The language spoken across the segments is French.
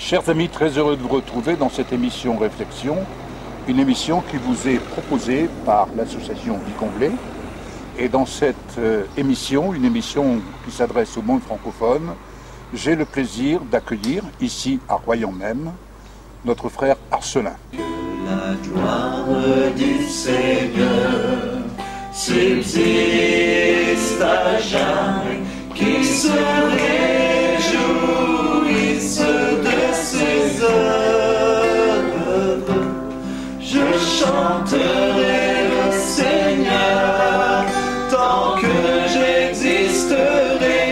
Chers amis, très heureux de vous retrouver dans cette émission Réflexion, une émission qui vous est proposée par l'association Vie Comblée. Et dans cette émission, une émission qui s'adresse au monde francophone, j'ai le plaisir d'accueillir ici à Royan même notre frère Arcelin. Que la gloire du Seigneur subsiste à jamais, qu'il se réjouisse de ses œuvres. Je chanterai le Seigneur tant que j'existerai,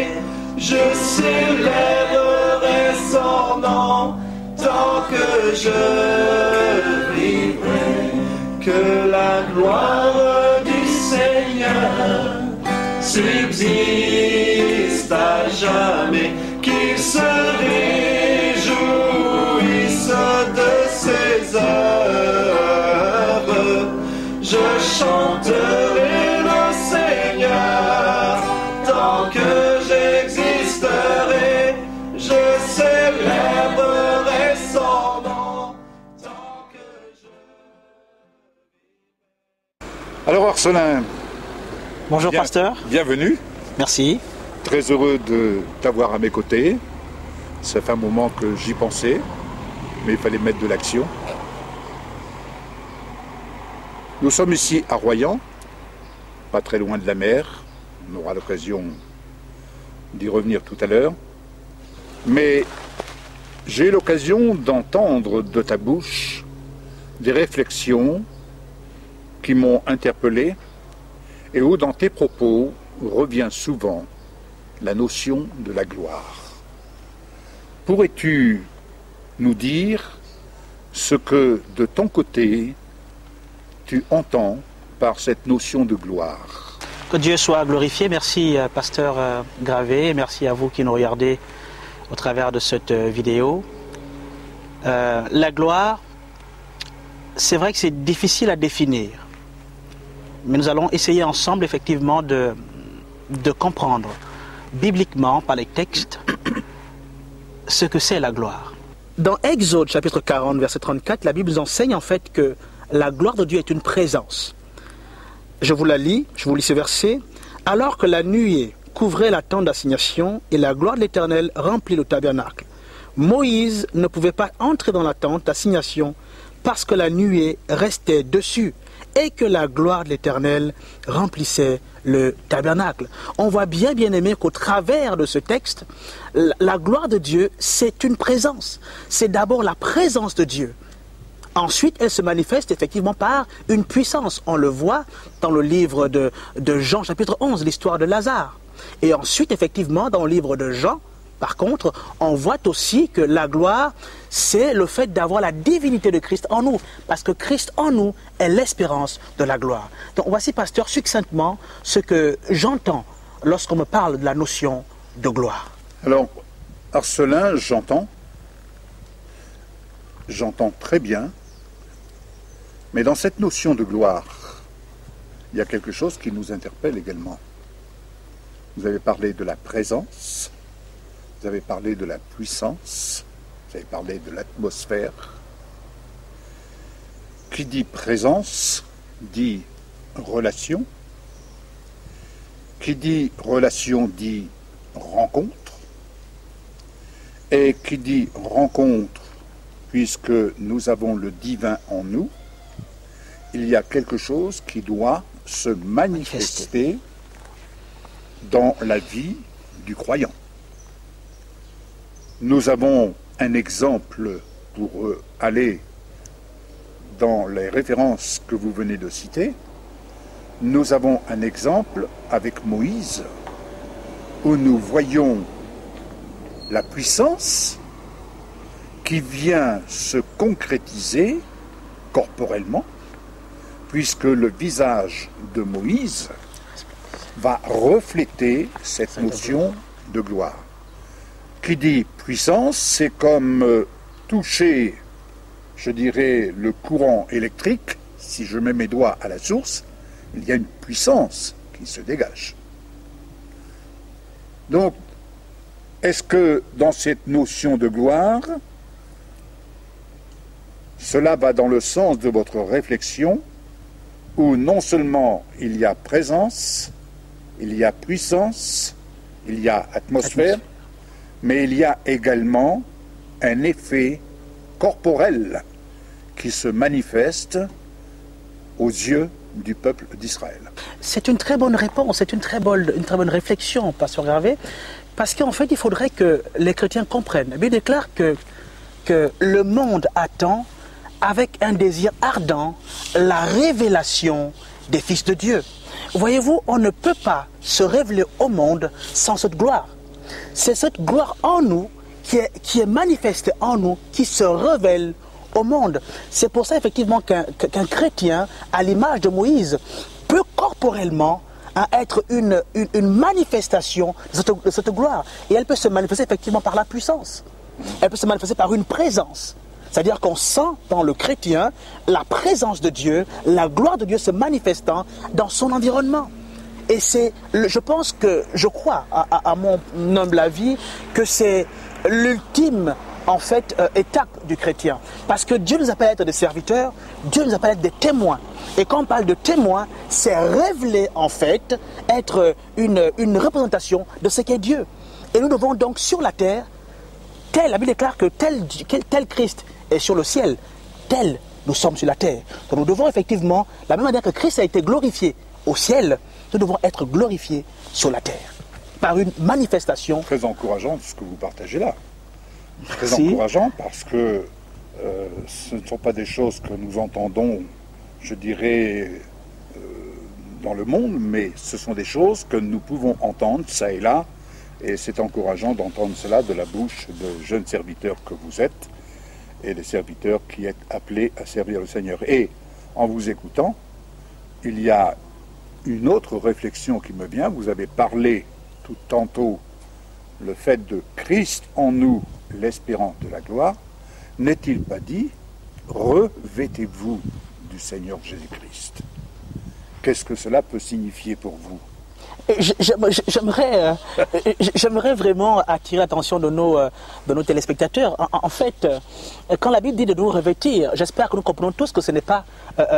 je célébrerai son nom tant que je vivrai. Que la gloire du Seigneur subsiste à jamais, qu'il se réjouisse de ses œuvres. Je chanterai le Seigneur tant que j'existerai, je célébrerai son nom tant que je... Alors Arcelin, Bonjour pasteur, bienvenue. merci. Très heureux de t'avoir à mes côtés. Ça fait un moment que j'y pensais, mais il fallait mettre de l'action. Nous sommes ici à Royan, pas très loin de la mer. On aura l'occasion d'y revenir tout à l'heure. Mais j'ai eu l'occasion d'entendre de ta bouche des réflexions qui m'ont interpellé et où dans tes propos revient souvent la notion de la gloire. Pourrais-tu nous dire ce que de ton côté tu entends par cette notion de gloire? Que Dieu soit glorifié. Merci pasteur Gravé, merci à vous qui nous regardez au travers de cette vidéo. La gloire, c'est vrai que c'est difficile à définir, mais nous allons essayer ensemble effectivement de comprendre bibliquement par les textes ce que c'est la gloire. Dans Exode chapitre 40 verset 34, la Bible nous enseigne en fait que la gloire de Dieu est une présence. Je vous lis ce verset. Alors que la nuée couvrait la tente d'assignation et la gloire de l'Éternel remplit le tabernacle, Moïse ne pouvait pas entrer dans la tente d'assignation parce que la nuée restait dessus et que la gloire de l'Éternel remplissait le tabernacle. On voit bien aimé qu'au travers de ce texte, la gloire de Dieu, c'est une présence. C'est d'abord la présence de Dieu. Ensuite, elle se manifeste effectivement par une puissance. On le voit dans le livre de Jean, chapitre 11, l'histoire de Lazare. Et ensuite, effectivement, dans le livre de Jean, par contre, on voit aussi que la gloire, c'est le fait d'avoir la divinité de Christ en nous. Parce que Christ en nous est l'espérance de la gloire. Donc voici, pasteur, succinctement, ce que j'entends lorsqu'on me parle de la notion de gloire. Alors, Arcelin, j'entends très bien, mais dans cette notion de gloire, il y a quelque chose qui nous interpelle également. Vous avez parlé de la présence, vous avez parlé de la puissance, vous avez parlé de l'atmosphère. Qui dit présence dit relation. Qui dit relation dit rencontre. Et qui dit rencontre, puisque nous avons le divin en nous, il y a quelque chose qui doit se manifester dans la vie du croyant. Nous avons un exemple pour aller dans les références que vous venez de citer. Nous avons un exemple avec Moïse où nous voyons la puissance qui vient se concrétiser corporellement, puisque le visage de Moïse va refléter cette notion de gloire. Qui dit puissance, c'est comme toucher, je dirais, le courant électrique. Si je mets mes doigts à la source, il y a une puissance qui se dégage. Donc, est-ce que dans cette notion de gloire, Cela va dans le sens de votre réflexion, où non seulement il y a présence, il y a puissance, il y a atmosphère, mais il y a également un effet corporel qui se manifeste aux yeux du peuple d'Israël. C'est une très bonne réponse, c'est une très bonne réflexion, Pasteur Gravé, parce qu'en fait, il faudrait que les chrétiens comprennent. La Bible déclare que le monde attend, avec un désir ardent, la révélation des fils de Dieu. Voyez-vous, on ne peut pas se révéler au monde sans cette gloire. C'est cette gloire en nous qui est manifestée en nous, qui se révèle au monde. C'est pour ça effectivement qu'un chrétien, à l'image de Moïse, peut corporellement être une manifestation de cette gloire. Et elle peut se manifester effectivement par la puissance. Elle peut se manifester par une présence. C'est-à-dire qu'on sent dans le chrétien la présence de Dieu, la gloire de Dieu se manifestant dans son environnement. Et je crois, à mon humble avis, que c'est l'ultime en fait étape du chrétien. Parce que Dieu nous appelle à être des serviteurs, Dieu nous appelle à être des témoins. Et quand on parle de témoins, c'est révéler en fait, être une représentation de ce qu'est Dieu. Et nous devons donc sur la terre, la Bible déclare que tel Christ est sur le ciel, tel nous sommes sur la terre. Donc nous devons effectivement, la même manière que Christ a été glorifié au ciel, nous devons être glorifiés sur la terre, par une manifestation. Très encourageant ce que vous partagez là. Très Merci. encourageant parce que ce ne sont pas des choses que nous entendons, je dirais, dans le monde, mais ce sont des choses que nous pouvons entendre ça et là, et c'est encourageant d'entendre cela de la bouche de jeunes serviteurs que vous êtes, et des serviteurs qui êtes appelés à servir le Seigneur. Et en vous écoutant, il y a une autre réflexion qui me vient. Vous avez parlé tout tantôt le fait de Christ en nous, l'espérance de la gloire. N'est-il pas dit, revêtez-vous du Seigneur Jésus-Christ? Qu'est-ce que cela peut signifier pour vous? J'aimerais vraiment attirer l'attention de nos téléspectateurs. En fait, quand la Bible dit de nous revêtir, j'espère que nous comprenons tous que ce n'est pas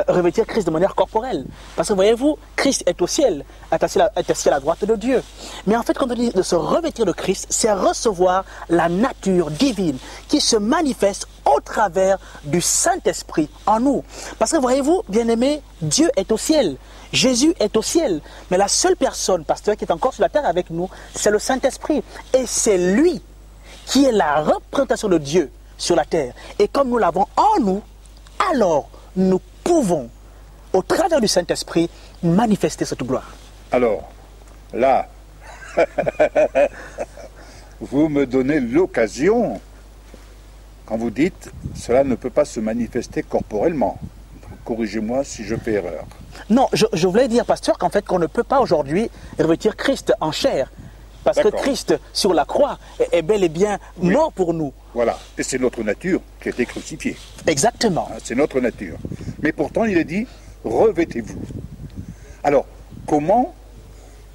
revêtir Christ de manière corporelle. Parce que voyez-vous, Christ est au ciel, est assis à la droite de Dieu. Mais en fait, quand on dit de se revêtir de Christ, c'est recevoir la nature divine qui se manifeste au travers du Saint-Esprit en nous. Parce que voyez-vous, bien-aimés, Dieu est au ciel. Jésus est au ciel, mais la seule personne, pasteur, qui est encore sur la terre avec nous, c'est le Saint-Esprit. Et c'est lui qui est la représentation de Dieu sur la terre. Et comme nous l'avons en nous, alors nous pouvons, au travers du Saint-Esprit, manifester cette gloire. Alors, là, vous me donnez l'occasion, quand vous dites, cela ne peut pas se manifester corporellement. Corrigez-moi si je fais erreur. Non, je voulais dire, pasteur, qu'en fait, qu'on ne peut pas aujourd'hui revêtir Christ en chair. Parce que Christ, sur la croix, est bel et bien mort pour nous. Voilà, et c'est notre nature qui a été crucifiée. Exactement. C'est notre nature. Mais pourtant, il est dit, revêtez-vous. Alors, comment,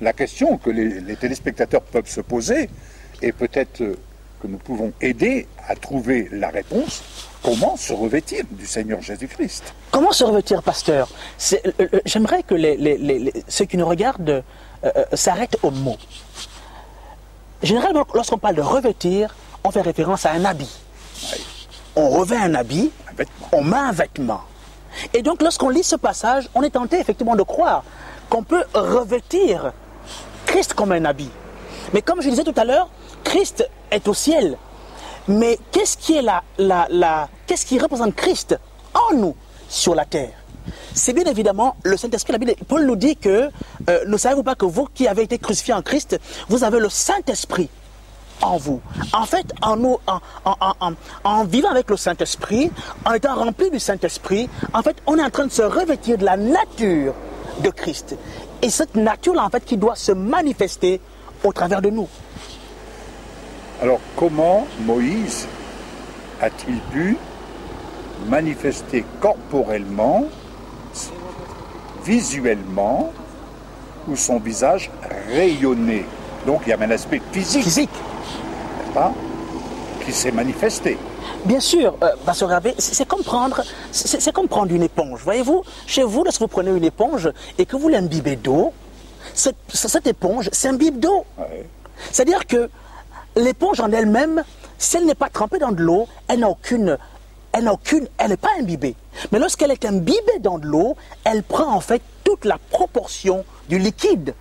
la question que les téléspectateurs peuvent se poser, et peut-être que nous pouvons aider à trouver la réponse, comment se revêtir du Seigneur Jésus-Christ? Comment se revêtir, pasteur? J'aimerais que ceux qui nous regardent s'arrêtent au mot. Généralement, lorsqu'on parle de revêtir, on fait référence à un habit. Oui. On revêt un habit, on met un vêtement. Et donc, lorsqu'on lit ce passage, on est tenté effectivement de croire qu'on peut revêtir Christ comme un habit. Mais comme je disais tout à l'heure, Christ est au ciel. Mais qu'est-ce qui représente Christ en nous sur la terre? C'est bien évidemment le Saint-Esprit. Paul nous dit que ne savez-vous pas que vous qui avez été crucifiés en Christ, vous avez le Saint-Esprit en vous. En fait, en vivant avec le Saint-Esprit, en étant rempli du Saint-Esprit, en fait, on est en train de se revêtir de la nature de Christ. Et cette nature-là, en fait, qui doit se manifester au travers de nous. Alors, comment Moïse a-t-il pu manifester corporellement, visuellement, où son visage rayonnait? Donc, il y avait un aspect physique. N'est-ce pas, qui s'est manifesté. Bien sûr, Pasteur Gravé, c'est comme prendre une éponge. Voyez-vous, chez vous, lorsque vous prenez une éponge et que vous l'imbibez d'eau, cette éponge s'imbibe d'eau. Ouais. C'est-à-dire que l'éponge en elle-même, si elle n'est pas trempée dans de l'eau, elle n'est pas imbibée. Mais lorsqu'elle est imbibée dans de l'eau, elle prend en fait toute la proportion du liquide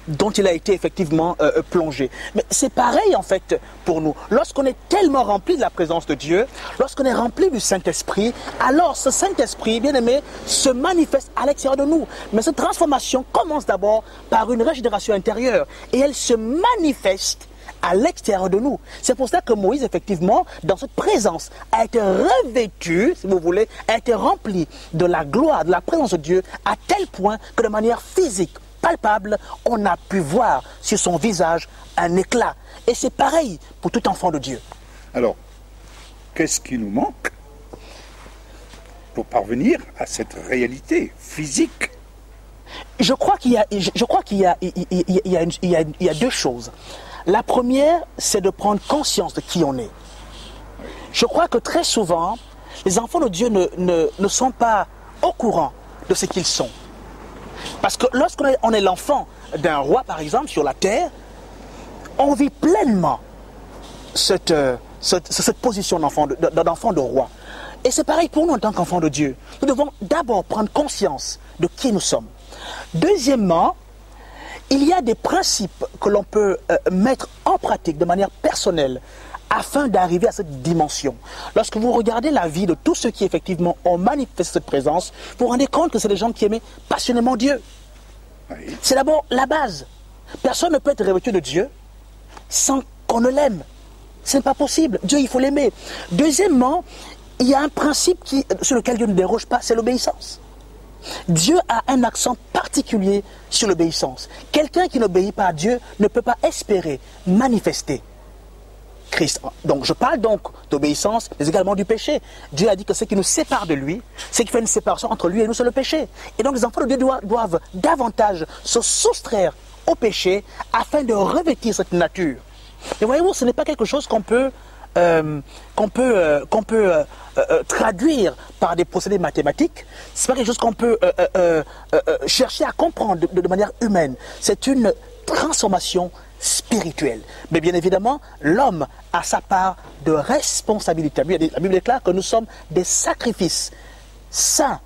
dont il a été effectivement plongé. Mais c'est pareil en fait pour nous. Lorsqu'on est tellement rempli de la présence de Dieu, lorsqu'on est rempli du Saint-Esprit, alors ce Saint-Esprit, bien aimé, se manifeste à l'extérieur de nous. Mais cette transformation commence d'abord par une régénération intérieure et elle se manifeste à l'extérieur de nous. C'est pour ça que Moïse, effectivement, dans cette présence, a été revêtu, si vous voulez, a été rempli de la gloire, de la présence de Dieu, à tel point que de manière physique, palpable, on a pu voir sur son visage un éclat. Et c'est pareil pour tout enfant de Dieu. Alors, qu'est-ce qui nous manque pour parvenir à cette réalité physique? Je crois qu'il y a deux choses. La première, c'est de prendre conscience de qui on est. Je crois que très souvent, les enfants de Dieu ne sont pas au courant de ce qu'ils sont. Parce que lorsqu'on est l'enfant d'un roi, par exemple, sur la terre, on vit pleinement cette position d'enfant de roi. Et c'est pareil pour nous en tant qu'enfants de Dieu. Nous devons d'abord prendre conscience de qui nous sommes. Deuxièmement, il y a des principes que l'on peut mettre en pratique de manière personnelle afin d'arriver à cette dimension. Lorsque vous regardez la vie de tous ceux qui effectivement ont manifesté cette présence, vous vous rendez compte que c'est des gens qui aimaient passionnément Dieu. Oui. C'est d'abord la base. Personne ne peut être revêtu de Dieu sans qu'on ne l'aime. Ce n'est pas possible. Dieu, il faut l'aimer. Deuxièmement, il y a un principe sur lequel Dieu ne déroge pas, c'est l'obéissance. Dieu a un accent particulier sur l'obéissance. Quelqu'un qui n'obéit pas à Dieu ne peut pas espérer manifester Christ. Donc je parle donc d'obéissance, mais également du péché. Dieu a dit que ce qui nous sépare de lui, ce qui fait une séparation entre lui et nous, c'est le péché. Et donc les enfants de Dieu doivent davantage se soustraire au péché afin de revêtir cette nature. Et voyez-vous, ce n'est pas quelque chose qu'on peut traduire par des procédés mathématiques. C'est pas quelque chose qu'on peut chercher à comprendre de manière humaine. C'est une transformation spirituelle. Mais bien évidemment, l'homme a sa part de responsabilité. La Bible déclare que nous sommes des sacrifices saints,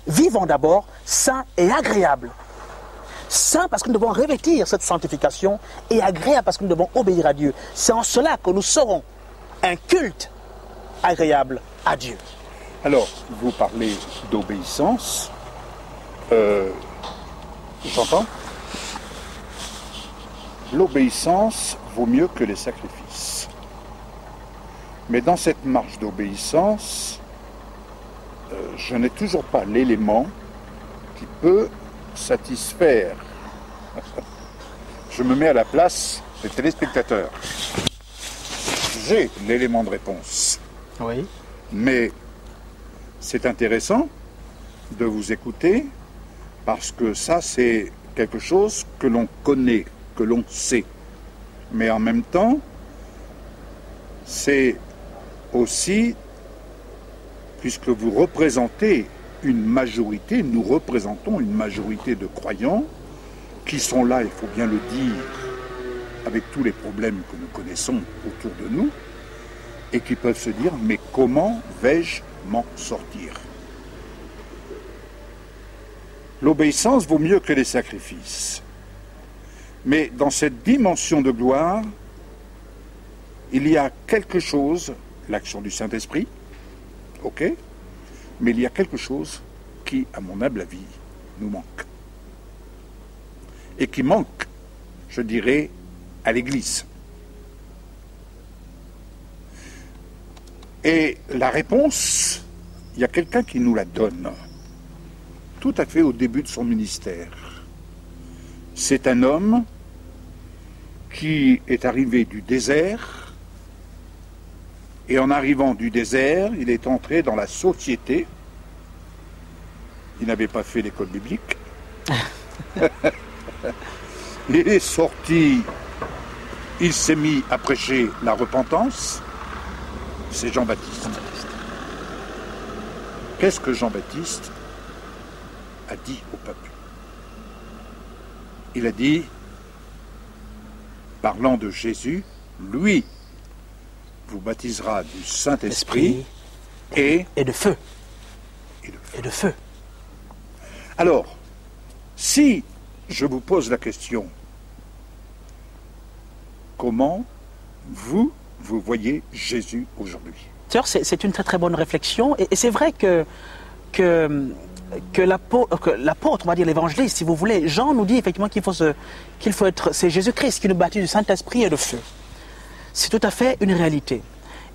vivants d'abord, saints et agréables. Saint parce que nous devons revêtir cette sanctification et agréable parce que nous devons obéir à Dieu. C'est en cela que nous serons un culte agréable à Dieu. Alors, vous parlez d'obéissance. J'entends. L'obéissance vaut mieux que les sacrifices. Mais dans cette marche d'obéissance, je n'ai toujours pas l'élément qui peut satisfaire. Je me mets à la place des téléspectateurs. J'ai l'élément de réponse. Oui. Mais c'est intéressant de vous écouter parce que ça, c'est quelque chose que l'on connaît, que l'on sait. Mais en même temps, c'est aussi, puisque vous représentez une majorité, nous représentons une majorité de croyants qui sont là, il faut bien le dire, avec tous les problèmes que nous connaissons autour de nous, et qui peuvent se dire, mais comment vais-je m'en sortir? L'obéissance vaut mieux que les sacrifices. Mais dans cette dimension de gloire, il y a quelque chose, l'action du Saint-Esprit, ok, mais il y a quelque chose qui, à mon humble avis, nous manque. Et qui manque, je dirais, à l'Église. Et la réponse, il y a quelqu'un qui nous la donne, tout à fait au début de son ministère. C'est un homme qui est arrivé du désert, et en arrivant du désert, il est entré dans la société. Il n'avait pas fait l'école biblique. Il est sorti, il s'est mis à prêcher la repentance, c'est Jean-Baptiste. Qu'est-ce que Jean-Baptiste a dit au peuple? Il a dit, parlant de Jésus, lui vous baptisera du Saint-Esprit et de feu. et de feu. Et de feu. Alors, si je vous pose la question, comment vous voyez Jésus aujourd'hui? D'ailleurs, c'est une très très bonne réflexion. Et c'est vrai que l'apôtre, on va dire l'évangéliste, si vous voulez, Jean nous dit effectivement qu'il faut être, c'est Jésus-Christ qui nous baptise du Saint-Esprit et de feu. C'est tout à fait une réalité.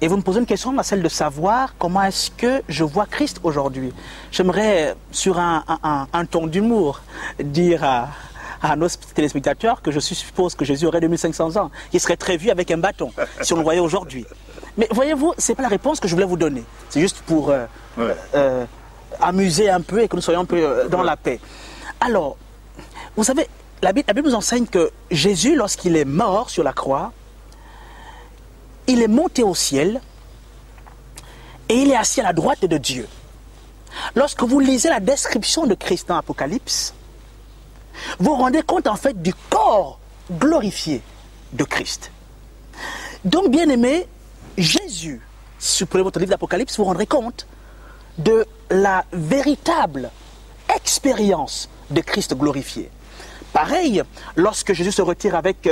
Et vous me posez une question, celle de savoir comment est-ce que je vois Christ aujourd'hui. J'aimerais, sur un ton d'humour, dire à nos téléspectateurs que je suppose que Jésus aurait 2500 ans. Il serait très vieux avec un bâton, si on le voyait aujourd'hui. Mais voyez-vous, ce n'est pas la réponse que je voulais vous donner. C'est juste pour amuser un peu et que nous soyons un peu dans la paix. Alors, vous savez, la Bible nous enseigne que Jésus, lorsqu'il est mort sur la croix, il est monté au ciel et il est assis à la droite de Dieu. Lorsque vous lisez la description de Christ dans l'Apocalypse, vous vous rendez compte en fait du corps glorifié de Christ. Donc, bien aimé, Jésus, si vous prenez votre livre d'Apocalypse, vous vous rendrez compte de la véritable expérience de Christ glorifié. Pareil, lorsque Jésus se retire avec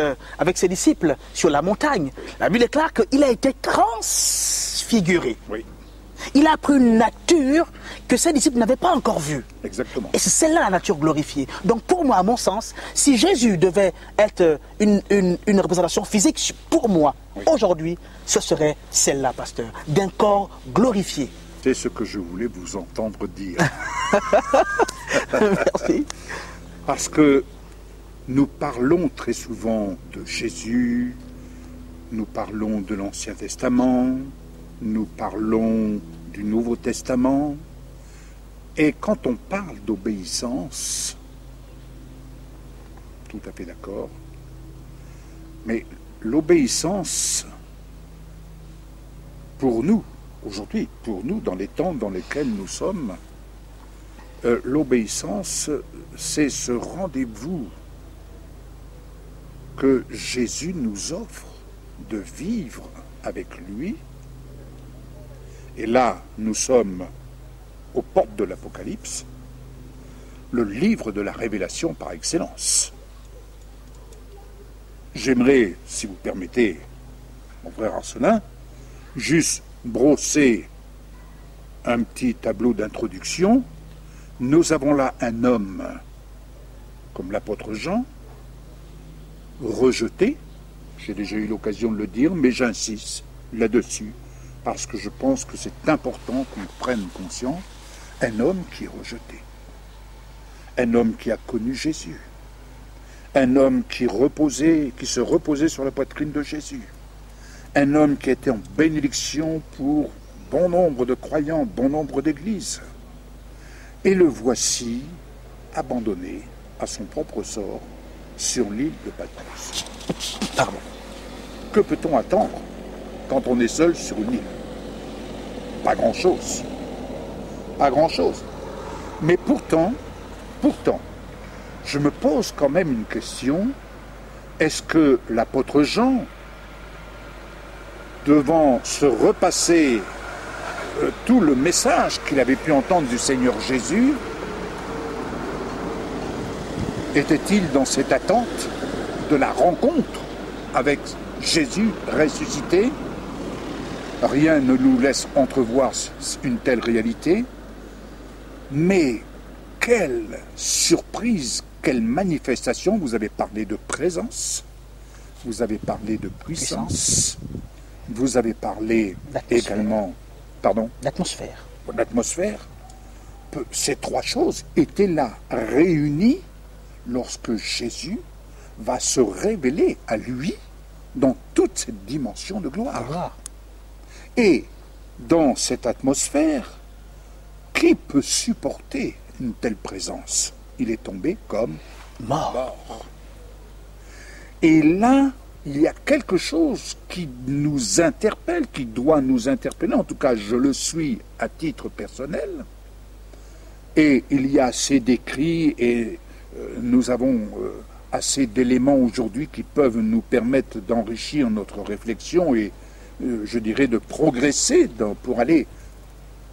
ses disciples sur la montagne, la Bible déclare qu'il a été transfiguré. Oui, Il a pris une nature que ses disciples n'avaient pas encore vue. exactement. Et c'est celle-là la nature glorifiée. Donc pour moi, à mon sens, si Jésus devait être une représentation physique, pour moi, aujourd'hui, ce serait celle-là, pasteur, d'un corps glorifié. C'est ce que je voulais vous entendre dire. Merci. Parce que nous parlons très souvent de Jésus, nous parlons de l'Ancien Testament, nous parlons du Nouveau Testament, et quand on parle d'obéissance, tout à fait d'accord, mais l'obéissance, pour nous, aujourd'hui, pour nous, dans les temps dans lesquels nous sommes, l'obéissance, c'est ce rendez-vous que Jésus nous offre de vivre avec lui. Et là, nous sommes aux portes de l'Apocalypse, le livre de la révélation par excellence. J'aimerais, si vous permettez, mon frère Arcelin, juste brosser un petit tableau d'introduction. Nous avons là un homme, comme l'apôtre Jean, rejeté, j'ai déjà eu l'occasion de le dire, mais j'insiste là-dessus, parce que je pense que c'est important qu'on prenne conscience, un homme qui est rejeté, un homme qui a connu Jésus, un homme qui se reposait sur la poitrine de Jésus, un homme qui était en bénédiction pour bon nombre de croyants, bon nombre d'églises. Et le voici abandonné à son propre sort sur l'île de Patmos. Pardon. Que peut-on attendre quand on est seul sur une île? Pas grand-chose. Pas grand-chose. Mais pourtant, je me pose quand même une question. Est-ce que l'apôtre Jean, devant se repasser tout le message qu'il avait pu entendre du Seigneur Jésus, était-il dans cette attente de la rencontre avec Jésus ressuscité? Rien ne nous laisse entrevoir une telle réalité, mais quelle surprise, quelle manifestation! Vous avez parlé de présence, vous avez parlé de puissance, vous avez parlé également, pardon, L'atmosphère. l'atmosphère. Ces trois choses étaient là, réunies, lorsque Jésus va se révéler à lui dans toute cette dimension de gloire. Et dans cette atmosphère, qui peut supporter une telle présence? Il est tombé comme Mort. Et là, il y a quelque chose qui nous interpelle, qui doit nous interpeller, en tout cas je le suis à titre personnel, et il y a assez d'écrits et nous avons assez d'éléments aujourd'hui qui peuvent nous permettre d'enrichir notre réflexion et je dirais de progresser pour aller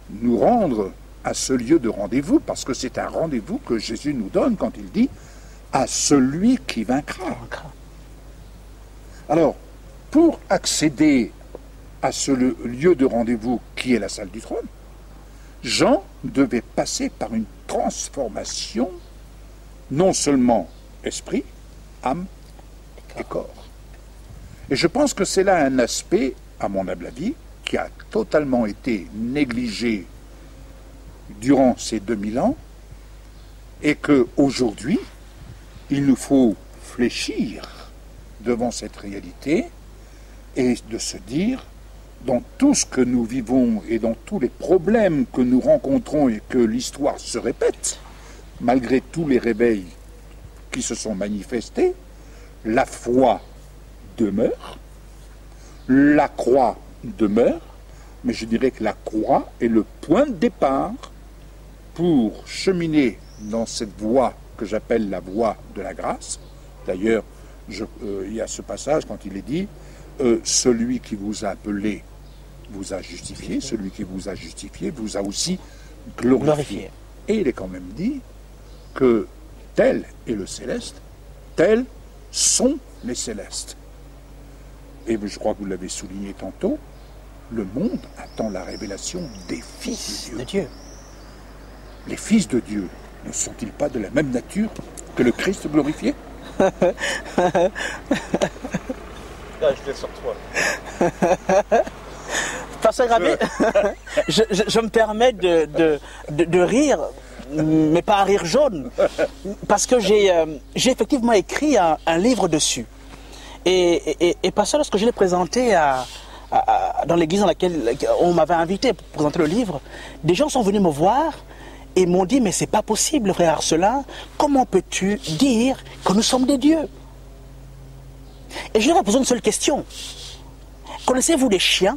nous rendre à ce lieu de rendez-vous, parce que c'est un rendez-vous que Jésus nous donne quand il dit « à celui qui vaincra ». Alors, pour accéder à ce lieu de rendez-vous qui est la salle du trône, Jean devait passer par une transformation, non seulement esprit, âme et corps. Et je pense que c'est là un aspect, à mon humble avis, qui a totalement été négligé durant ces 2000 ans, et qu'aujourd'hui, il nous faut fléchir devant cette réalité et de se dire, dans tout ce que nous vivons et dans tous les problèmes que nous rencontrons et que l'histoire se répète, malgré tous les réveils qui se sont manifestés, la foi demeure, la croix demeure, mais je dirais que la croix est le point de départ pour cheminer dans cette voie que j'appelle la voie de la grâce. D'ailleurs, il y a ce passage quand il est dit celui qui vous a appelé vous a justifié, celui qui vous a justifié vous a aussi glorifié. Et il est quand même dit que tel est le céleste, tels sont les célestes. Et je crois que vous l'avez souligné tantôt, le monde attend la révélation des fils de Dieu. Les fils de Dieu ne sont-ils pas de la même nature que le Christ glorifié? Là, je l'ai sur toi. Pasteur Gravé, je me permets de rire, mais pas un rire jaune, parce que j'ai effectivement écrit un livre dessus. Et pasteur, lorsque je l'ai présenté dans l'église dans laquelle on m'avait invité pour présenter le livre, des gens sont venus me voir et m'ont dit, mais c'est pas possible, frère Arcelin, comment peux-tu dire que nous sommes des dieux? Et je leur ai posé une seule question. Connaissez-vous les chiens?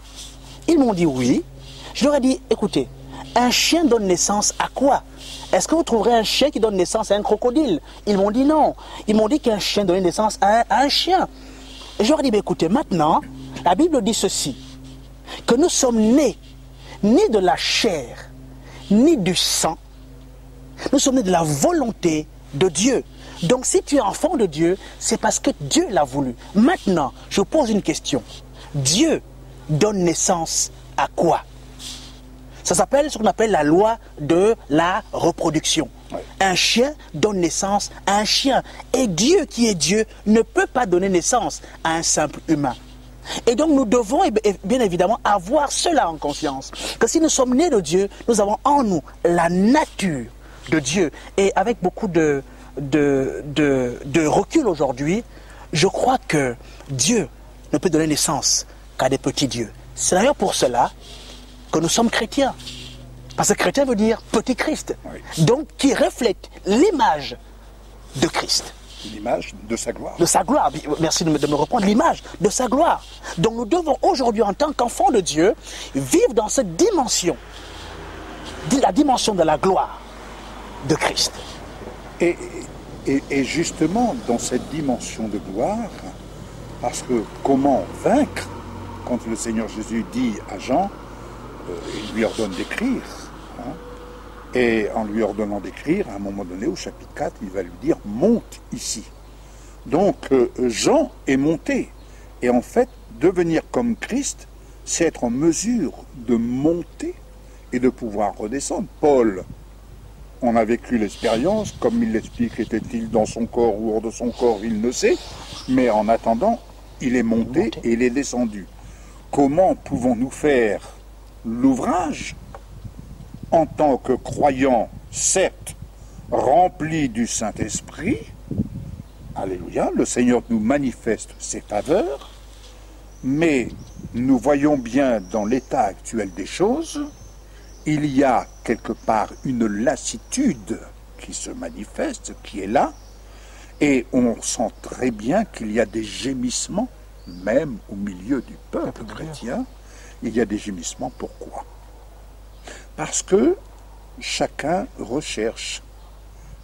Ils m'ont dit oui. Je leur ai dit, écoutez, un chien donne naissance à quoi? Est-ce que vous trouverez un chien qui donne naissance à un crocodile? Ils m'ont dit non. Ils m'ont dit qu'un chien donnait naissance à un chien. Et je leur ai dit, écoutez, maintenant, la Bible dit ceci, que nous sommes nés, ni de la chair, ni du sang, nous sommes nés de la volonté de Dieu. Donc si tu es enfant de Dieu, c'est parce que Dieu l'a voulu. Maintenant, je pose une question. Dieu donne naissance à quoi? Ça s'appelle ce qu'on appelle la loi de la reproduction. Oui. Un chien donne naissance à un chien. Et Dieu qui est Dieu ne peut pas donner naissance à un simple humain. Et donc nous devons bien évidemment avoir cela en conscience. Que si nous sommes nés de Dieu, nous avons en nous la nature de Dieu. Et avec beaucoup de recul aujourd'hui, je crois que Dieu ne peut donner naissance qu'à des petits dieux. C'est d'ailleurs pour cela que nous sommes chrétiens. Parce que chrétien veut dire petit Christ. Oui. Donc qui reflète l'image de Christ. L'image de sa gloire. De sa gloire. Merci de me reprendre. L'image de sa gloire. Donc nous devons aujourd'hui, en tant qu'enfants de Dieu, vivre dans cette dimension. La dimension de la gloire de Christ. Et justement, dans cette dimension de gloire, parce que comment vaincre, quand le Seigneur Jésus dit à Jean, il lui ordonne d'écrire, hein, et en lui ordonnant d'écrire, à un moment donné, au chapitre 4, il va lui dire, monte ici. Donc, Jean est monté. Et en fait, devenir comme Christ, c'est être en mesure de monter et de pouvoir redescendre. Paul, on a vécu l'expérience, comme il l'explique, était-il dans son corps ou hors de son corps, il ne sait, mais en attendant, il est monté et il est descendu. Comment pouvons-nous faire l'ouvrage en tant que croyants, certes, remplis du Saint-Esprit? Alléluia, le Seigneur nous manifeste ses faveurs, mais nous voyons bien dans l'état actuel des choses, il y a quelque part une lassitude qui se manifeste, qui est là, et on sent très bien qu'il y a des gémissements même au milieu du peuple chrétien, il y a des gémissements. Pourquoi? Parce que chacun recherche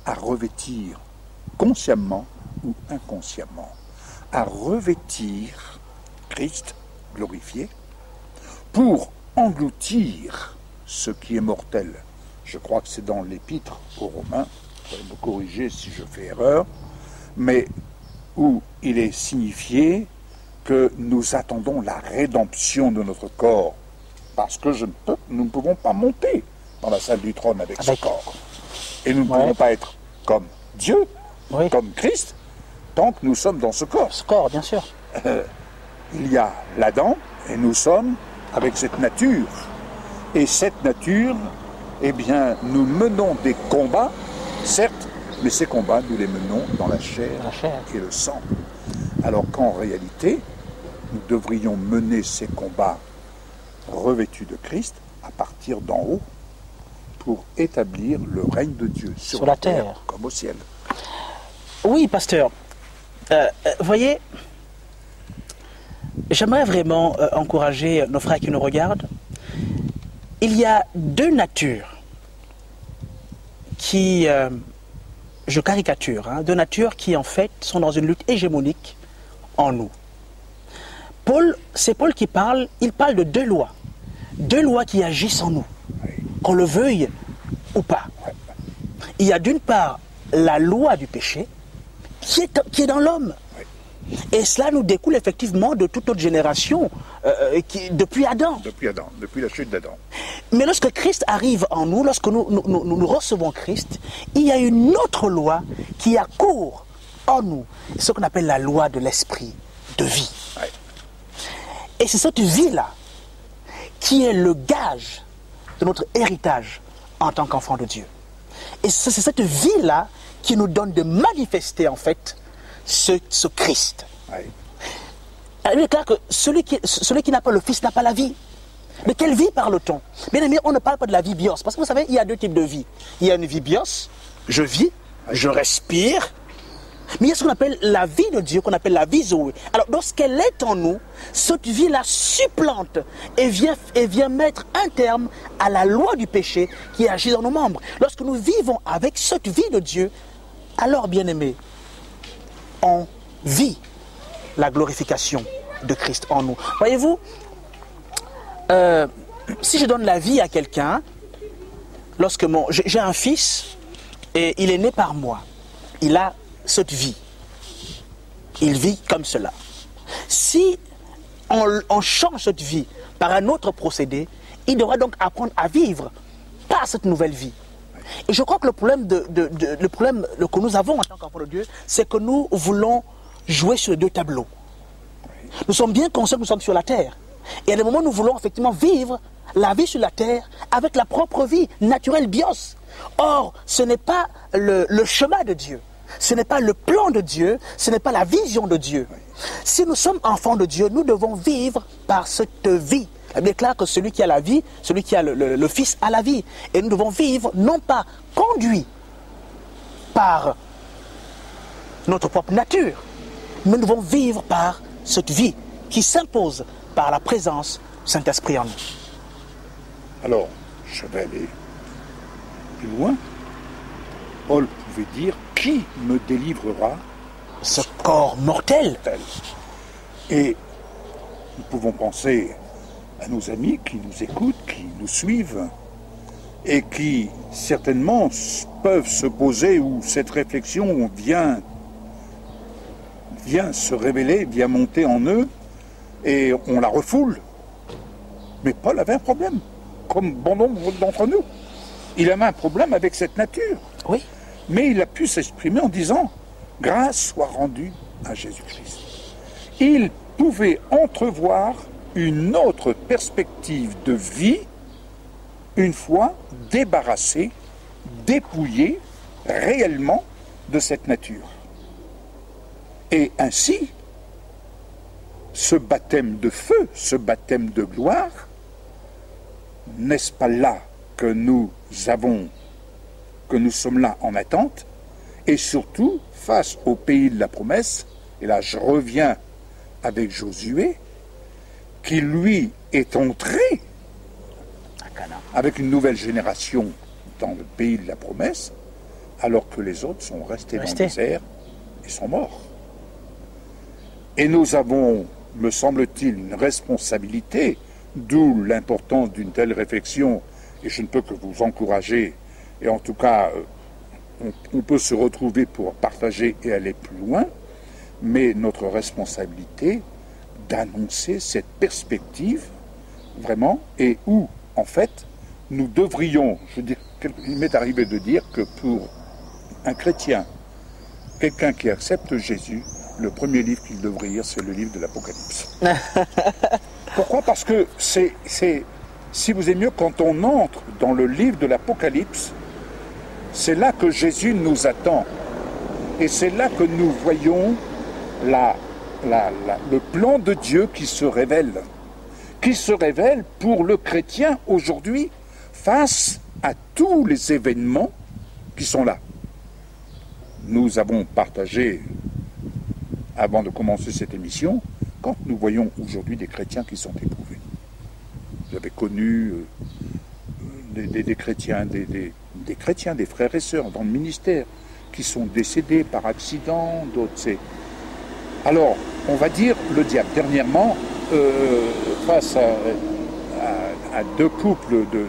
à revêtir, consciemment ou inconsciemment, à revêtir Christ glorifié pour engloutir ce qui est mortel. Je crois que c'est dans l'Épître aux Romains, vous pouvez me corriger si je fais erreur, mais où il est signifié que nous attendons la rédemption de notre corps, parce que nous ne pouvons pas monter dans la salle du trône avec ce corps. Et nous ne pouvons pas être comme Dieu, comme Christ, tant que nous sommes dans ce corps. Ce corps, bien sûr. Il y a l'Adam, et nous sommes avec cette nature. Et cette nature, eh bien, nous menons des combats, certes, mais ces combats, nous les menons dans la chair et le sang. Alors qu'en réalité, nous devrions mener ces combats revêtus de Christ à partir d'en haut pour établir le règne de Dieu sur la terre comme au ciel. Oui, pasteur. Voyez, j'aimerais vraiment encourager nos frères qui nous regardent. Il y a deux natures qui, je caricature, deux natures qui en fait sont dans une lutte hégémonique en nous. C'est Paul qui parle, il parle de deux lois qui agissent en nous, qu'on le veuille ou pas. Il y a d'une part la loi du péché qui est dans l'homme. Et cela nous découle effectivement de toute notre génération, depuis Adam. Depuis la chute d'Adam. Mais lorsque Christ arrive en nous, lorsque nous recevons Christ, il y a une autre loi qui accourt en nous, ce qu'on appelle la loi de l'esprit de vie. Ouais. Et c'est cette vie-là qui est le gage de notre héritage en tant qu'enfant de Dieu. Et c'est cette vie-là qui nous donne de manifester en fait ce Christ. Ouais. Il est clair que celui qui n'a pas le Fils n'a pas la vie. De quelle vie parle-t-on? Bien aimé, on ne parle pas de la vie bios. Parce que vous savez, il y a deux types de vie. Il y a une vie bios, je vis, je respire. Mais il y a ce qu'on appelle la vie de Dieu, qu'on appelle la vie Zoé. Alors, lorsqu'elle est en nous, cette vie-là supplante et vient mettre un terme à la loi du péché qui agit dans nos membres. Lorsque nous vivons avec cette vie de Dieu, alors, bien aimé, on vit la glorification de Christ en nous. Voyez-vous, si je donne la vie à quelqu'un, lorsque j'ai un fils et il est né par moi, il a cette vie, il vit comme cela. Si on change cette vie par un autre procédé, il devra donc apprendre à vivre par cette nouvelle vie. Et je crois que le problème que nous avons en tant qu'enfants de Dieu, c'est que nous voulons jouer sur les deux tableaux. Nous sommes bien conscients que nous sommes sur la terre. Et à des moments, nous voulons effectivement vivre la vie sur la terre avec la propre vie naturelle bios. Or, ce n'est pas le chemin de Dieu. Ce n'est pas le plan de Dieu. Ce n'est pas la vision de Dieu. Si nous sommes enfants de Dieu, nous devons vivre par cette vie. Elle déclare que celui qui a la vie, celui qui a le Fils a la vie. Et nous devons vivre non pas conduits par notre propre nature, mais nous devons vivre par cette vie qui s'impose par la présence du Saint-Esprit en nous. Alors, je vais aller plus loin. Paul pouvait dire, qui me délivrera ce corps mortel? Et nous pouvons penser à nos amis qui nous écoutent, qui nous suivent, et qui certainement peuvent se poser, où cette réflexion vient se révéler, vient monter en eux, et on la refoule. Mais Paul avait un problème, comme bon nombre d'entre nous. Il avait un problème avec cette nature. Oui. Mais il a pu s'exprimer en disant « Grâce soit rendue à Jésus-Christ ». Il pouvait entrevoir une autre perspective de vie une fois débarrassé, dépouillé réellement de cette nature. Et ainsi, ce baptême de feu, ce baptême de gloire, n'est-ce pas là que nous sommes là en attente, et surtout face au pays de la promesse, et là je reviens avec Josué, qui lui est entré avec une nouvelle génération dans le pays de la promesse, alors que les autres sont restés dans le désert et sont morts. Et nous avons, me semble-t-il, une responsabilité, d'où l'importance d'une telle réflexion, et je ne peux que vous encourager, et en tout cas, on peut se retrouver pour partager et aller plus loin, mais notre responsabilité d'annoncer cette perspective, vraiment, et où, en fait, nous devrions, je veux dire, il m'est arrivé de dire que pour un chrétien, quelqu'un qui accepte Jésus, le premier livre qu'il devrait lire, c'est le livre de l'Apocalypse. Pourquoi? Parce que si vous aimez mieux, quand on entre dans le livre de l'Apocalypse, c'est là que Jésus nous attend. Et c'est là que nous voyons le plan de Dieu qui se révèle pour le chrétien aujourd'hui face à tous les événements qui sont là. Nous avons partagé, avant de commencer cette émission, quand nous voyons aujourd'hui des chrétiens qui sont éprouvés. Vous avez connu des chrétiens, des chrétiens, des frères et sœurs dans le ministère, qui sont décédés par accident, d'autres c'est... Alors, on va dire le diable. Dernièrement, face à deux couples de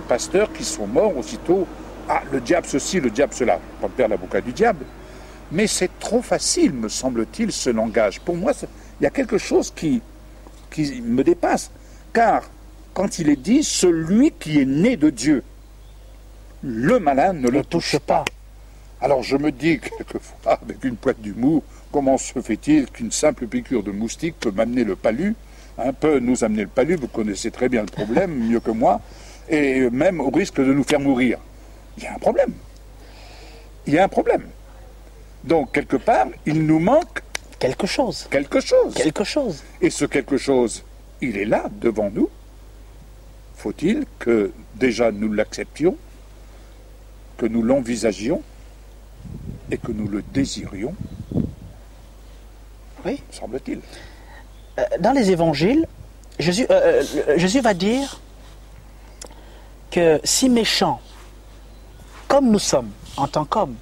pasteurs qui sont morts aussitôt, ah, le diable ceci, le diable cela. Pas faire l'avocat du diable. Mais c'est trop facile, me semble-t-il, ce langage. Pour moi, il y a quelque chose qui me dépasse. Car, quand il est dit, celui qui est né de Dieu, le malin ne le touche pas. Alors je me dis quelquefois, avec une pointe d'humour, comment se fait-il qu'une simple piqûre de moustique peut m'amener le palu, peut nous amener le palu, vous connaissez très bien le problème, mieux que moi, et même au risque de nous faire mourir. Il y a un problème. Il y a un problème. Donc, quelque part, il nous manque... Quelque chose. Quelque chose. Quelque chose. Et ce quelque chose, il est là, devant nous. Faut-il que déjà nous l'acceptions, que nous l'envisagions, et que nous le désirions, oui, semble-t-il. Dans les évangiles, Jésus va dire que si méchants, comme nous sommes, en tant qu'hommes,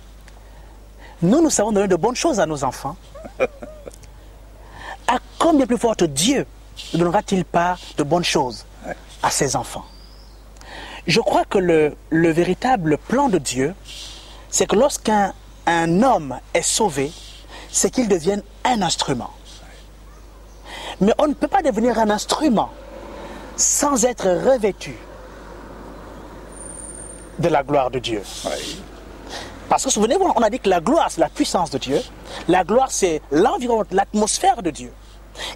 nous savons donner de bonnes choses à nos enfants, à combien plus forte Dieu ne donnera-t-il pas de bonnes choses à ses enfants? Je crois que le véritable plan de Dieu, c'est que lorsqu'un homme est sauvé, c'est qu'il devienne un instrument. Mais on ne peut pas devenir un instrument sans être revêtu de la gloire de Dieu. Oui. Parce que souvenez-vous, on a dit que la gloire, c'est la puissance de Dieu. La gloire, c'est l'environnement, l'atmosphère de Dieu.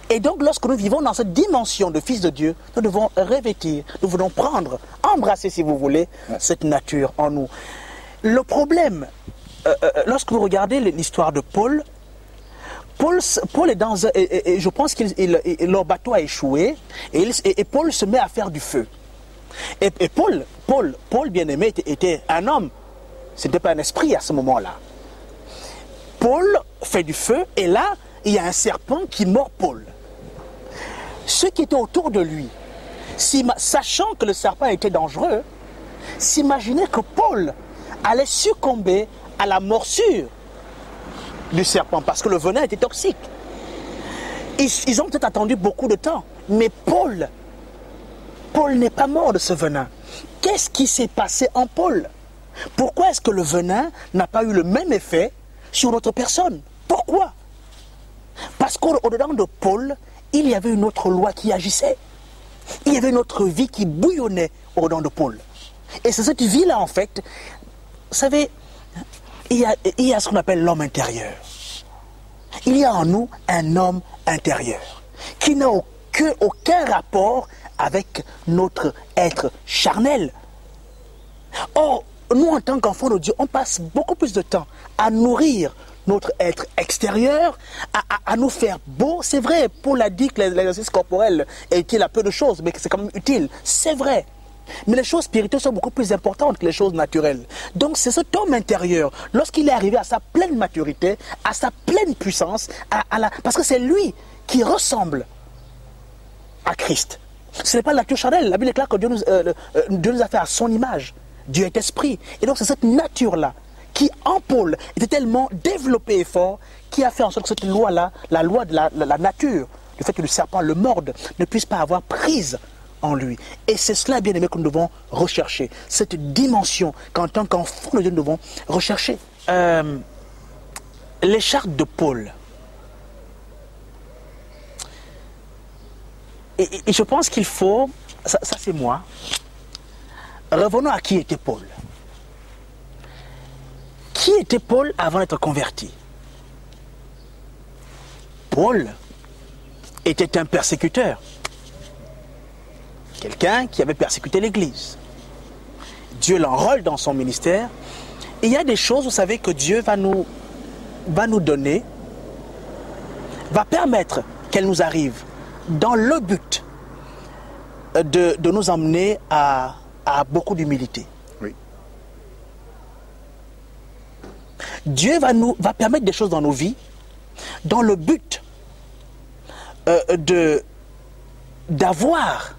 Et donc, lorsque nous vivons dans cette dimension de fils de Dieu, nous devons revêtir, nous devons prendre, embrasser, si vous voulez, cette nature en nous. Le problème, lorsque vous regardez l'histoire de Paul est dans... Et je pense que leur bateau a échoué, et Paul se met à faire du feu. Et Paul bien-aimé, était un homme. Ce n'était pas un esprit à ce moment-là. Paul fait du feu, et là, il y a un serpent qui mord Paul. Ceux qui étaient autour de lui, sachant que le serpent était dangereux, s'imaginaient que Paul allait succomber à la morsure du serpent, parce que le venin était toxique. Ils ont peut-être attendu beaucoup de temps, mais Paul n'est pas mort de ce venin. Qu'est-ce qui s'est passé en Paul? Pourquoi est-ce que le venin n'a pas eu le même effet sur notre personne? Pourquoi? Parce qu'au-dedans de Paul, il y avait une autre loi qui agissait. Il y avait une autre vie qui bouillonnait au-dedans de Paul. Et c'est cette vie-là, en fait, vous savez, il y a ce qu'on appelle l'homme intérieur. Il y a en nous un homme intérieur qui n'a aucun rapport avec notre être charnel. Or, nous, en tant qu'enfants de Dieu, on passe beaucoup plus de temps à nourrir notre être extérieur, à nous faire beau. C'est vrai, Paul a dit que l'exercice corporel est utile à peu de choses, mais que c'est quand même utile. C'est vrai. Mais les choses spirituelles sont beaucoup plus importantes que les choses naturelles. Donc c'est cet homme intérieur, lorsqu'il est arrivé à sa pleine maturité, à sa pleine puissance, parce que c'est lui qui ressemble à Christ. Ce n'est pas la nature charnelle. La Bible déclare que Dieu nous a fait à son image. Dieu est esprit. Et donc c'est cette nature-là qui, en Paul, était tellement développée et fort, qui a fait en sorte que cette loi-là, la loi de la nature, le fait que le serpent le morde, ne puisse pas avoir prise en lui. Et c'est cela, bien aimé, que nous devons rechercher. Cette dimension qu'en tant qu'enfant de Dieu, nous devons rechercher. Les chartes de Paul. Et je pense qu'il faut, ça c'est moi, revenons à qui était Paul. Qui était Paul avant d'être converti? Paul était un persécuteur. Quelqu'un qui avait persécuté l'Église. Dieu l'enrôle dans son ministère. Et il y a des choses, vous savez, que Dieu va nous donner, va permettre qu'elles nous arrivent dans le but de nous emmener à beaucoup d'humilité. Oui. Dieu va permettre des choses dans nos vies dans le but d'avoir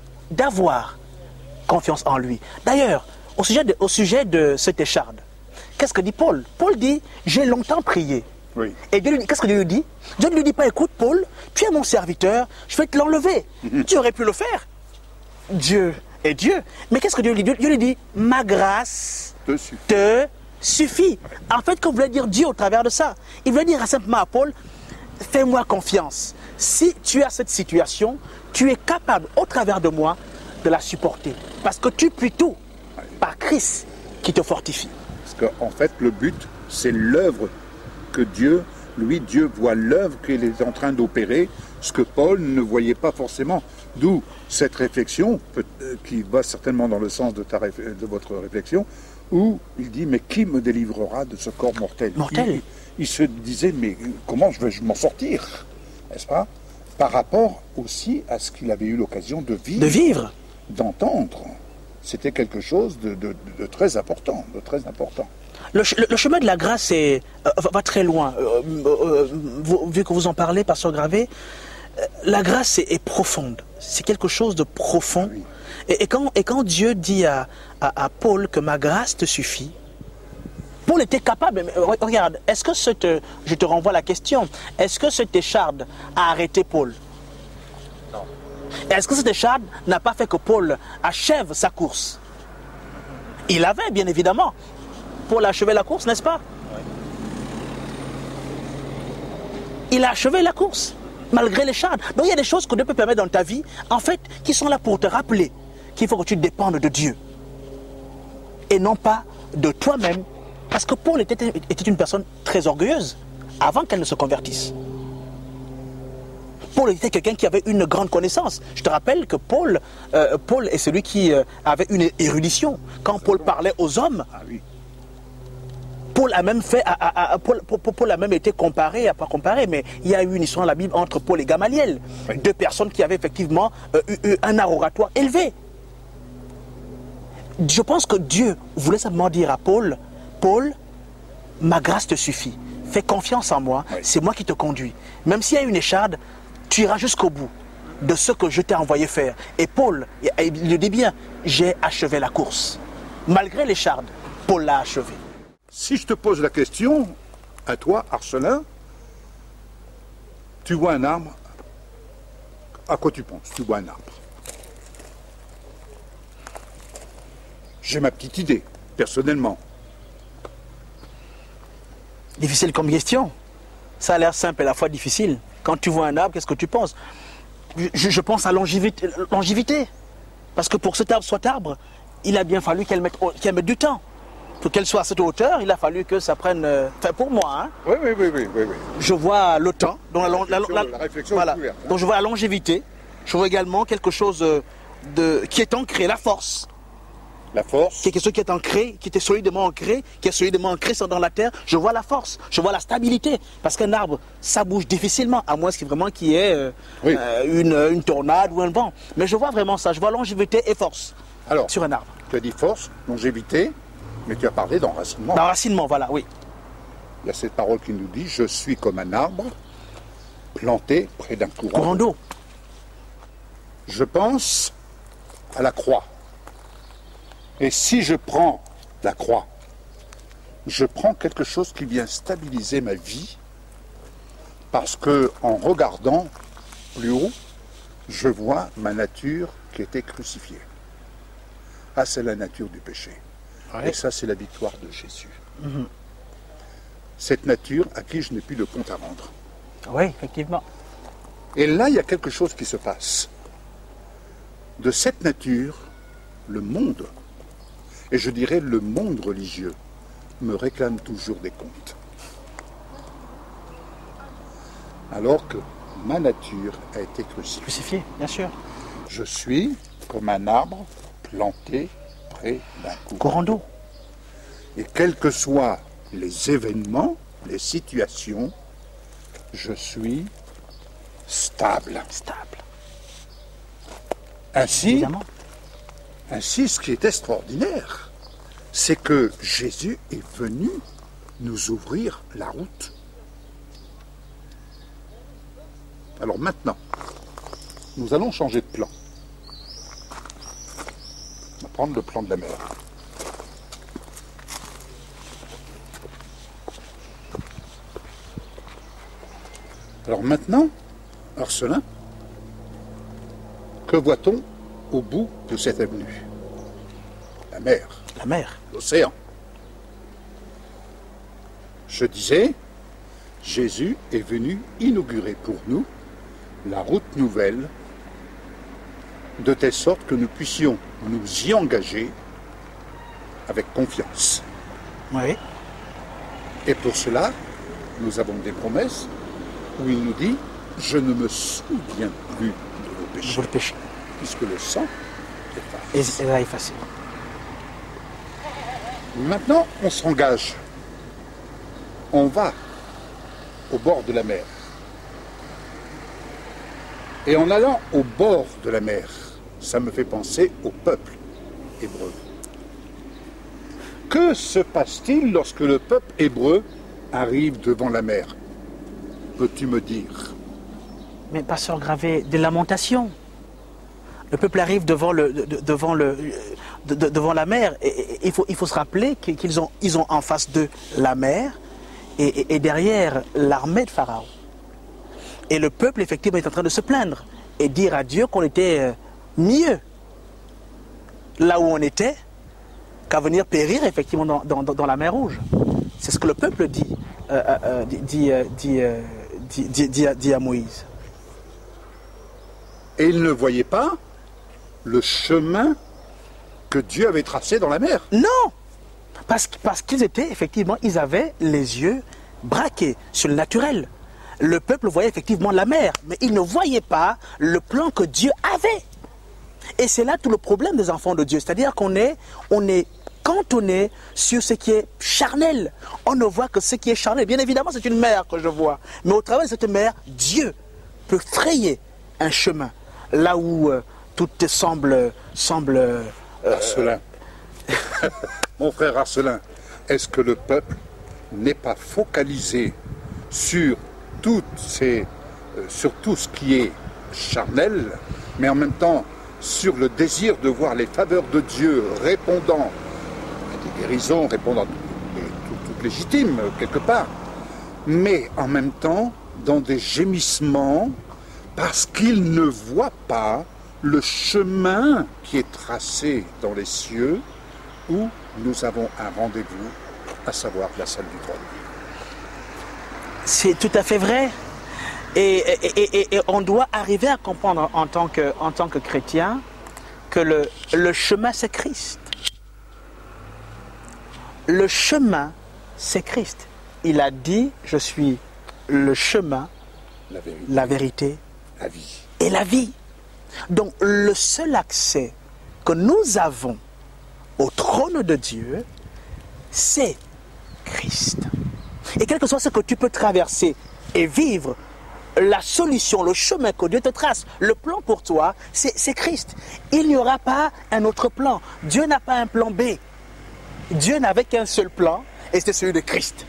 confiance en lui. D'ailleurs, au sujet de cette écharde, qu'est-ce que dit Paul? Paul dit, j'ai longtemps prié. Oui. Et Dieu, qu'est-ce que Dieu lui dit? Dieu ne lui dit pas, écoute Paul, tu es mon serviteur, je vais te l'enlever. Tu aurais pu le faire. Dieu est Dieu. Mais qu'est-ce que Dieu lui dit? Dieu lui dit, ma grâce te suffit. En fait, qu'on voulait dire Dieu au travers de ça, il voulait dire simplement à Paul, fais-moi confiance. Si tu as cette situation, tu es capable, au travers de moi, de la supporter. Parce que tu puis tout par Christ qui te fortifie. Parce qu'en fait, le but, c'est l'œuvre que Dieu voit l'œuvre qu'il est en train d'opérer, ce que Paul ne voyait pas forcément. D'où cette réflexion, qui va certainement dans le sens de votre réflexion, où il dit, mais qui me délivrera de ce corps mortel? Il se disait, mais comment je vais m'en sortir? N'est-ce pas? Par rapport aussi à ce qu'il avait eu l'occasion de vivre. D'entendre. C'était quelque chose de très important, Le chemin de la grâce va très loin. Vu que vous en parlez, Pasteur Gravé, la grâce est profonde. C'est quelque chose de profond. Oui. Et quand Dieu dit à Paul que ma grâce te suffit, Paul était capable. Regarde, est-ce que je te renvoie la question, est-ce que cette écharde a arrêté Paul? Non. Est-ce que cette écharde n'a pas fait que Paul achève sa course? Il avait, bien évidemment. Paul a achevé la course, n'est-ce pas? Oui. Il a achevé la course, malgré l'écharde. Donc il y a des choses que Dieu peut permettre dans ta vie, en fait, qui sont là pour te rappeler qu'il faut que tu dépendes de Dieu. Et non pas de toi-même. Parce que Paul était une personne très orgueilleuse, avant qu'elle ne se convertisse. Paul était quelqu'un qui avait une grande connaissance. Je te rappelle que Paul est celui qui avait une érudition. Quand Paul parlait aux hommes, Paul a même Paul a même été comparé, pas comparé, mais il y a eu une histoire dans la Bible entre Paul et Gamaliel. Oui. Deux personnes qui avaient effectivement eu un art oratoire élevé. Je pense que Dieu voulait simplement dire à Paul, Paul, ma grâce te suffit. Fais confiance en moi, oui. C'est moi qui te conduis. Même s'il y a une écharde, tu iras jusqu'au bout de ce que je t'ai envoyé faire. Et Paul, il le dit bien, j'ai achevé la course. Malgré l'écharde, Paul l'a achevé. Si je te pose la question, à toi, Arcelin, tu vois un arbre, à quoi tu penses? Tu vois un arbre. J'ai ma petite idée, personnellement. Difficile comme question. Ça a l'air simple et à la fois difficile. Quand tu vois un arbre, qu'est-ce que tu penses? Je pense à longévité. Parce que pour cet arbre, il a bien fallu qu'elle mette du temps. Pour qu'elle soit à cette hauteur, il a fallu que ça prenne... Enfin, pour moi, hein. Oui. Je vois le temps. Donc la réflexion voilà. Est ouverte, hein. Donc je vois la longévité. Je vois également quelque chose qui est ancré, la force. La force. Quelque chose qui est ancré, qui est solidement ancré dans la terre. Je vois la force, je vois la stabilité. Parce qu'un arbre, ça bouge difficilement, à moins qu'il y ait une tornade ou un vent. Mais je vois vraiment ça, je vois longévité et force. Alors, sur un arbre. Tu as dit force, longévité, mais tu as parlé d'enracinement. D'enracinement, voilà, oui. Il Il y a cette parole qui nous dit, je suis comme un arbre planté près d'un Courant courant. d'eau. Je pense à la croix. Et si je prends la croix, je prends quelque chose qui vient stabiliser ma vie, parce que en regardant plus haut, je vois ma nature qui était crucifiée. Ah, c'est la nature du péché. Ouais. Et ça, c'est la victoire de Jésus. Cette nature à qui je n'ai plus de compte à rendre. Oui, effectivement. Et là, il y a quelque chose qui se passe. De cette nature, le monde, et je dirais le monde religieux, me réclame toujours des comptes. Alors que ma nature a été crucifiée. Crucifié, bien sûr. Je suis comme un arbre planté près d'un courant. Courant d'eau. Et quels que soient les événements, les situations, je suis stable. Stable. Ainsi, Évidemment. ainsi, ce qui est extraordinaire, c'est que Jésus est venu nous ouvrir la route. Alors maintenant, nous allons changer de plan. On va prendre le plan de la mer. Alors maintenant, Arcelin, que voit-on au bout de cette avenue? La mer, La mer. l'océan. Je disais, Jésus est venu inaugurer pour nous la route nouvelle, de telle sorte que nous puissions nous y engager avec confiance. Oui. Et pour cela, nous avons des promesses où il nous dit « Je ne me souviens plus de vos péchés Pour le péché. » puisque le sang efface. Et là, effacé. Maintenant, on s'engage. On va au bord de la mer. Et en allant au bord de la mer, ça me fait penser au peuple hébreu. Que se passe-t-il lorsque le peuple hébreu arrive devant la mer? Peux-tu me dire? Mais pasteur Gravé, des lamentations. Le peuple arrive devant la mer. Et il faut se rappeler qu'ils ont en face d'eux la mer et derrière l'armée de Pharaon. Et le peuple, effectivement, est en train de se plaindre et dire à Dieu qu'on était mieux là où on était qu'à venir périr, effectivement, dans la mer Rouge. C'est ce que le peuple dit à Moïse. Et ils ne voyaient pas le chemin que Dieu avait tracé dans la mer. Non, parce qu'ils étaient, effectivement, ils avaient les yeux braqués sur le naturel. Le peuple voyait effectivement la mer, mais il ne voyait pas le plan que Dieu avait. Et c'est là tout le problème des enfants de Dieu. C'est-à-dire qu'on est cantonné sur ce qui est charnel. On ne voit que ce qui est charnel. Bien évidemment, c'est une mer que je vois. Mais au travers de cette mer, Dieu peut frayer un chemin. Là où tout semble Arcelin. Mon frère Arcelin, est-ce que le peuple n'est pas focalisé sur tout ce qui est charnel, mais en même temps sur le désir de voir les faveurs de Dieu répondant à des guérisons, répondant toutes légitimes quelque part, mais en même temps dans des gémissements parce qu'il ne voit pas le chemin qui est tracé dans les cieux où nous avons un rendez-vous, à savoir la salle du trône. C'est tout à fait vrai. Et on doit arriver à comprendre en tant que chrétien que le chemin c'est Christ. Le chemin c'est Christ. Il a dit, je suis le chemin, la vérité la vie. Et la vie. Donc le seul accès que nous avons au trône de Dieu, c'est Christ. Et quel que soit ce que tu peux traverser et vivre, la solution, le chemin que Dieu te trace, le plan pour toi, c'est Christ. Il n'y aura pas un autre plan. Dieu n'a pas un plan B. Dieu n'avait qu'un seul plan, et c'est celui de Christ.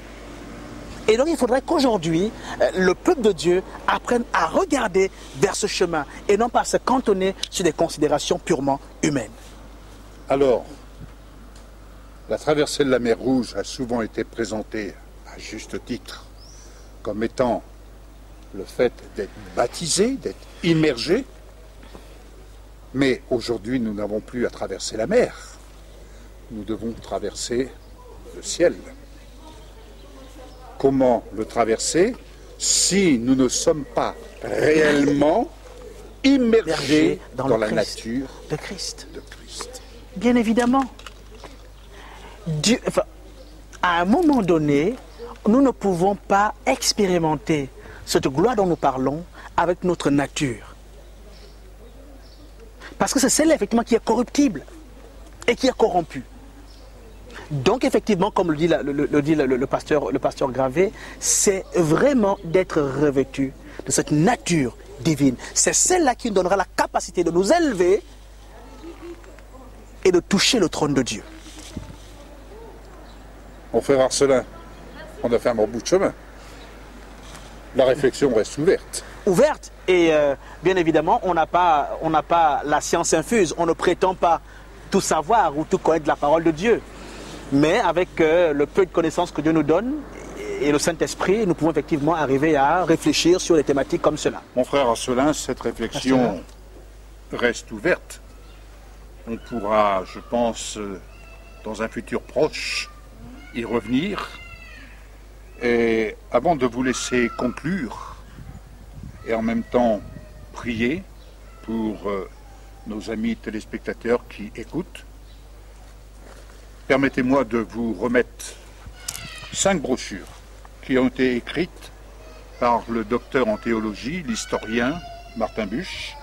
Et donc il faudrait qu'aujourd'hui, le peuple de Dieu apprenne à regarder vers ce chemin et non pas se cantonner sur des considérations purement humaines. Alors, la traversée de la mer Rouge a souvent été présentée, à juste titre, comme étant le fait d'être baptisé, d'être immergé. Mais aujourd'hui, nous n'avons plus à traverser la mer. Nous devons traverser le ciel. Comment le traverser si nous ne sommes pas réellement immergés dans la nature de Christ. Christ. Bien évidemment. Dieu, à un moment donné, nous ne pouvons pas expérimenter cette gloire dont nous parlons avec notre nature. Parce que c'est celle effectivement qui est corruptible et qui est corrompue. Donc effectivement, comme le dit le pasteur Gravé, c'est vraiment d'être revêtu de cette nature divine. C'est celle-là qui nous donnera la capacité de nous élever et de toucher le trône de Dieu. Mon frère Arcelin, on a fait un bon bout de chemin. La réflexion reste ouverte. Ouverte, et bien évidemment, on n'a pas la science infuse. On ne prétend pas tout savoir ou tout connaître de la parole de Dieu. Mais avec le peu de connaissances que Dieu nous donne et le Saint-Esprit, nous pouvons effectivement arriver à réfléchir sur des thématiques comme cela. Mon frère Arcelin, cette réflexion reste ouverte. On pourra, je pense, dans un futur proche, y revenir. Et avant de vous laisser conclure, et en même temps prier pour nos amis téléspectateurs qui écoutent, permettez-moi de vous remettre 5 brochures qui ont été écrites par le docteur en théologie, l'historien Martin Buch.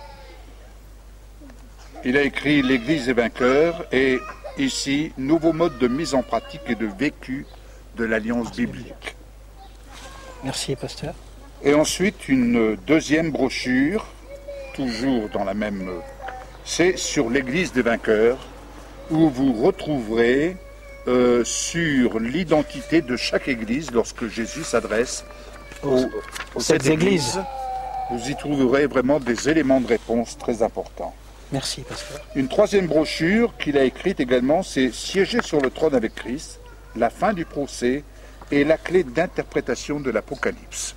Il a écrit l'Église des vainqueurs et ici, nouveau mode de mise en pratique et de vécu de l'Alliance biblique. Merci, pasteur. Et ensuite, une deuxième brochure, toujours dans la même... C'est sur l'Église des vainqueurs, où vous retrouverez sur l'identité de chaque église lorsque Jésus s'adresse aux cette église. Vous y trouverez vraiment des éléments de réponse très importants. Merci, pasteur. Une troisième brochure qu'il a écrite également, c'est « Siéger sur le trône avec Christ, la fin du procès et la clé d'interprétation de l'Apocalypse ».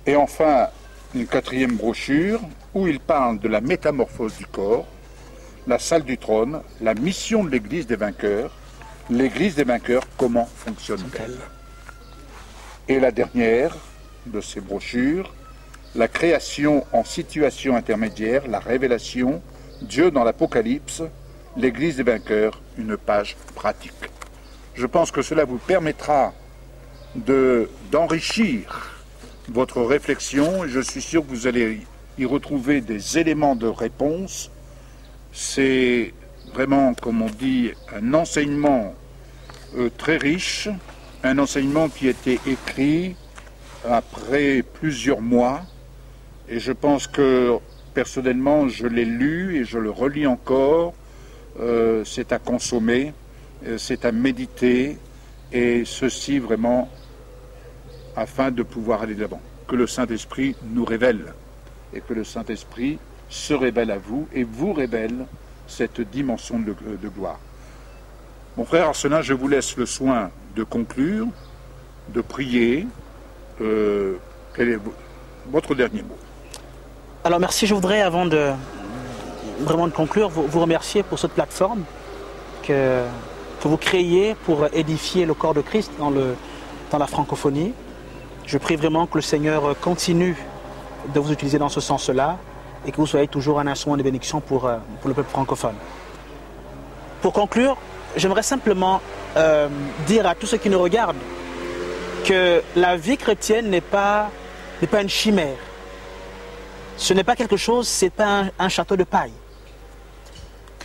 Et enfin, une quatrième brochure où il parle de la métamorphose du corps, la salle du trône, la mission de l'Église des vainqueurs, l'Église des vainqueurs, comment fonctionne-t-elle? Et la dernière de ces brochures, la création en situation intermédiaire, la révélation, Dieu dans l'Apocalypse, l'Église des vainqueurs, une page pratique. Je pense que cela vous permettra d'enrichir votre réflexion et je suis sûr que vous allez y retrouver des éléments de réponse. C'est vraiment, comme on dit, un enseignement très riche, un enseignement qui a été écrit après plusieurs mois et je pense que personnellement je l'ai lu et je le relis encore. C'est à consommer, c'est à méditer et ceci vraiment afin de pouvoir aller de l'avant. Que le Saint-Esprit nous révèle et que le Saint-Esprit se révèle à vous et vous révèle cette dimension de gloire. Mon frère Arcelin, je vous laisse le soin de conclure, de prier. Quel est votre dernier mot? Alors merci, je voudrais avant de conclure, vous remercier pour cette plateforme que vous créez pour édifier le corps de Christ dans la francophonie. Je prie vraiment que le Seigneur continue de vous utiliser dans ce sens-là et que vous soyez toujours un instrument de bénédiction pour le peuple francophone. Pour conclure, j'aimerais simplement dire à tous ceux qui nous regardent que la vie chrétienne n'est pas une chimère. Ce n'est pas quelque chose, ce n'est pas un château de paille.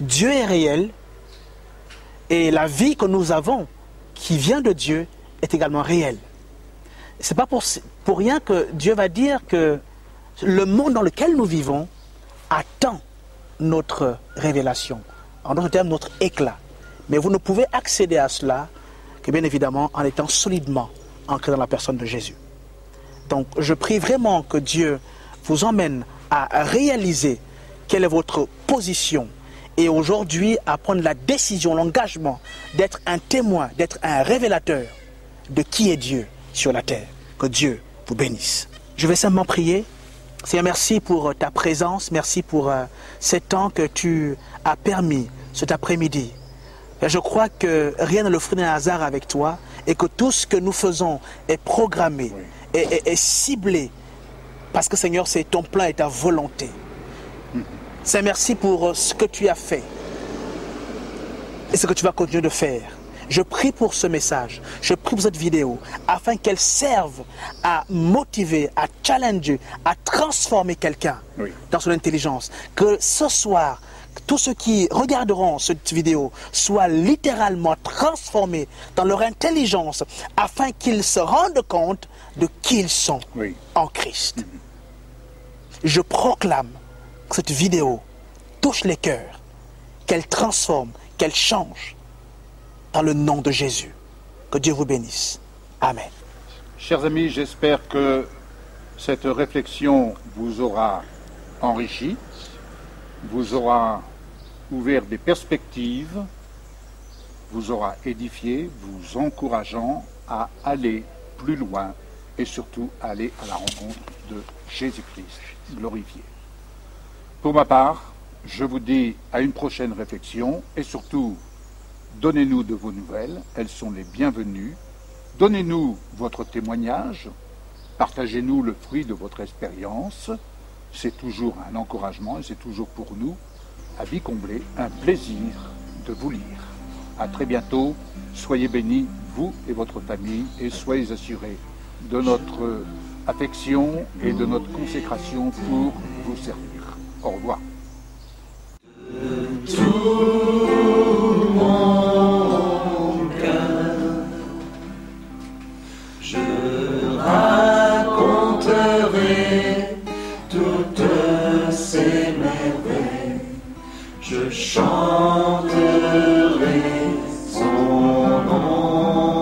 Dieu est réel et la vie que nous avons, qui vient de Dieu, est également réelle. Ce n'est pas pour rien que Dieu va dire que le monde dans lequel nous vivons attend notre révélation, en d'autres termes notre éclat. Mais vous ne pouvez accéder à cela que bien évidemment en étant solidement ancré dans la personne de Jésus. Donc, je prie vraiment que Dieu vous emmène à réaliser quelle est votre position et aujourd'hui à prendre la décision, l'engagement d'être un témoin, d'être un révélateur de qui est Dieu sur la terre. Que Dieu vous bénisse. Je vais simplement prier. Seigneur, merci pour ta présence, merci pour ces temps que tu as permis cet après-midi. Je crois que rien n'est le fruit d'un hasard avec toi et que tout ce que nous faisons est programmé, est ciblé parce que Seigneur, c'est ton plan et ta volonté. Seigneur, merci pour ce que tu as fait et ce que tu vas continuer de faire. Je prie pour ce message, je prie pour cette vidéo, afin qu'elle serve à motiver, à challenger, à transformer quelqu'un dans son intelligence. Que ce soir, tous ceux qui regarderont cette vidéo soient littéralement transformés dans leur intelligence, afin qu'ils se rendent compte de qui ils sont en Christ. Je proclame que cette vidéo touche les cœurs, qu'elle transforme, qu'elle change. Dans le nom de Jésus. Que Dieu vous bénisse. Amen. Chers amis, j'espère que cette réflexion vous aura enrichi, vous aura ouvert des perspectives, vous aura édifié, vous encourageant à aller plus loin et surtout aller à la rencontre de Jésus-Christ glorifié. Pour ma part, je vous dis à une prochaine réflexion et surtout, donnez-nous de vos nouvelles, elles sont les bienvenues. Donnez-nous votre témoignage, partagez-nous le fruit de votre expérience. C'est toujours un encouragement et c'est toujours pour nous, à vie comblée, un plaisir de vous lire. À très bientôt, soyez bénis, vous et votre famille, et soyez assurés de notre affection et de notre consécration pour vous servir. Au revoir. Raconterai toutes ces merveilles, je chanterai son nom.